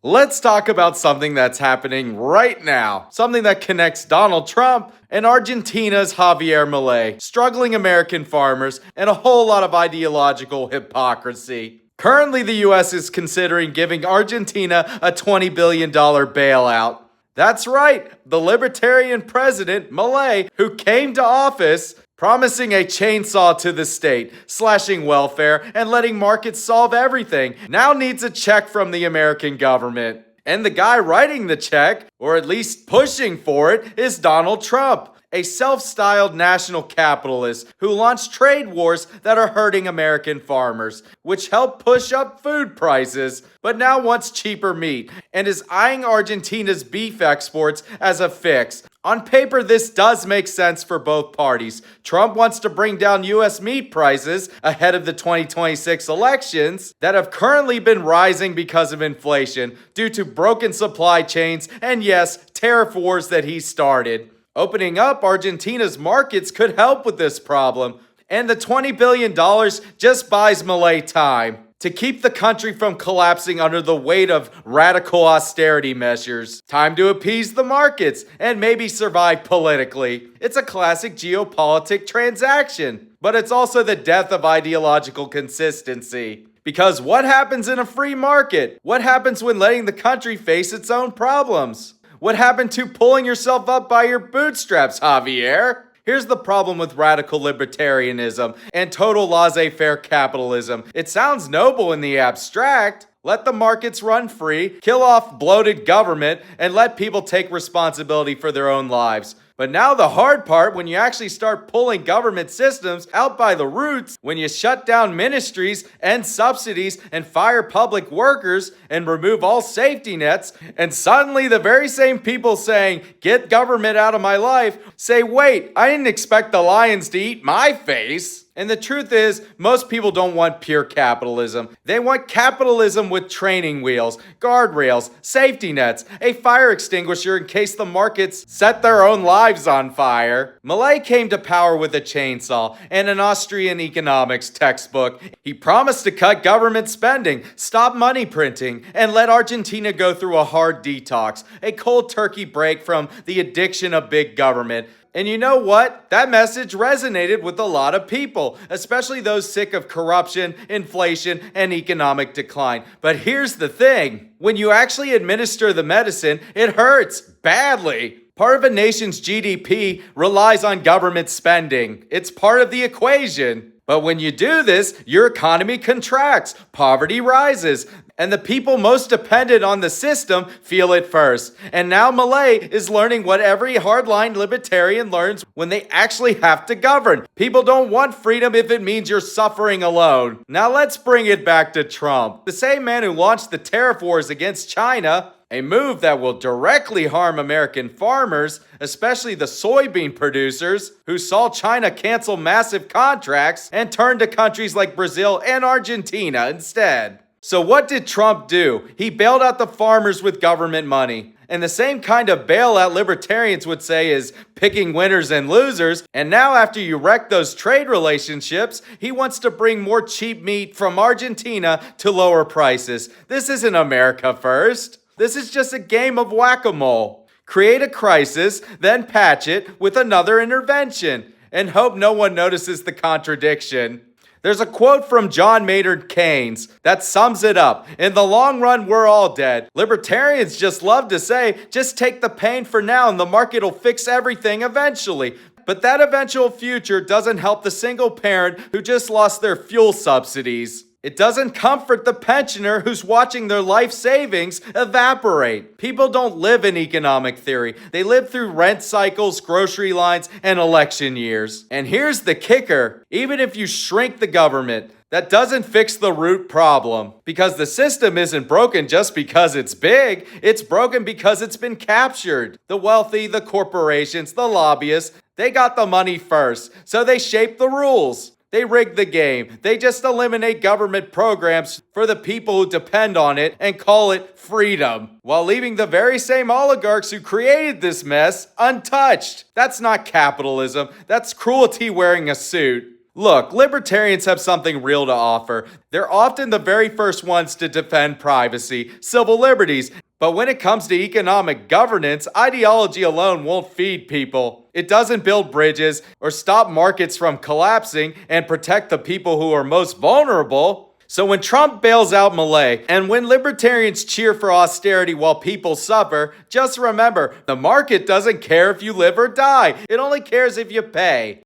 Let's talk about something that's happening right now. Something that connects Donald Trump and Argentina's Javier Milei, struggling American farmers, and a whole lot of ideological hypocrisy. Currently, the US is considering giving Argentina a $20 billion bailout. That's right, the libertarian president, Milei, who came to office promising a chainsaw to the state, slashing welfare, and letting markets solve everything, now needs a check from the American government. And the guy writing the check, or at least pushing for it, is Donald Trump, a self-styled national capitalist who launched trade wars that are hurting American farmers, which help push up food prices, but now wants cheaper meat, and is eyeing Argentina's beef exports as a fix. On paper, this does make sense for both parties. Trump wants to bring down U.S. meat prices ahead of the 2026 elections that have currently been rising because of inflation due to broken supply chains and, yes, tariff wars that he started. Opening up Argentina's markets could help with this problem, and the $20 billion just buys Milei time to keep the country from collapsing under the weight of radical austerity measures. Time to appease the markets and maybe survive politically. It's a classic geopolitic transaction, but it's also the death of ideological consistency. Because what happens in a free market? What happens when letting the country face its own problems? What happened to pulling yourself up by your bootstraps, Javier? Here's the problem with radical libertarianism and total laissez-faire capitalism. It sounds noble in the abstract. Let the markets run free, kill off bloated government, and let people take responsibility for their own lives. But now the hard part, when you actually start pulling government systems out by the roots, when you shut down ministries, end subsidies, and fire public workers, and remove all safety nets, and suddenly the very same people saying, "Get government out of my life," say, "Wait, I didn't expect the lions to eat my face." And the truth is, most people don't want pure capitalism. They want capitalism with training wheels, guardrails, safety nets, a fire extinguisher in case the markets set their own lives on fire. Milei came to power with a chainsaw and an Austrian economics textbook. He promised to cut government spending, stop money printing, and let Argentina go through a hard detox, a cold turkey break from the addiction of big government. And you know what? That message resonated with a lot of people, especially those sick of corruption, inflation, and economic decline. But here's the thing. When you actually administer the medicine, it hurts badly. Part of a nation's GDP relies on government spending. It's part of the equation. But when you do this, your economy contracts, poverty rises, and the people most dependent on the system feel it first. And now Milei is learning what every hardline libertarian learns when they actually have to govern. People don't want freedom if it means you're suffering alone. Now let's bring it back to Trump, the same man who launched the tariff wars against China, a move that will directly harm American farmers, especially the soybean producers, who saw China cancel massive contracts and turn to countries like Brazil and Argentina instead. So what did Trump do? He bailed out the farmers with government money. And the same kind of bailout libertarians would say is picking winners and losers. And now after you wreck those trade relationships, he wants to bring more cheap meat from Argentina to lower prices. This isn't America first. This is just a game of whack-a-mole. Create a crisis, then patch it with another intervention, and hope no one notices the contradiction. There's a quote from John Maynard Keynes that sums it up. In the long run, we're all dead. Libertarians just love to say, just take the pain for now and the market will fix everything eventually. But that eventual future doesn't help the single parent who just lost their fuel subsidies. It doesn't comfort the pensioner who's watching their life savings evaporate. People don't live in economic theory. They live through rent cycles, grocery lines, and election years. And here's the kicker. Even if you shrink the government, that doesn't fix the root problem. Because the system isn't broken just because it's big. It's broken because it's been captured. The wealthy, the corporations, the lobbyists, they got the money first. So they shape the rules. They rig the game. They just eliminate government programs for the people who depend on it and call it freedom, while leaving the very same oligarchs who created this mess untouched. That's not capitalism. That's cruelty wearing a suit. Look, libertarians have something real to offer. They're often the very first ones to defend privacy, civil liberties, but when it comes to economic governance, ideology alone won't feed people. It doesn't build bridges or stop markets from collapsing and protect the people who are most vulnerable. So when Trump bails out Milei, and when libertarians cheer for austerity while people suffer, just remember, the market doesn't care if you live or die. It only cares if you pay.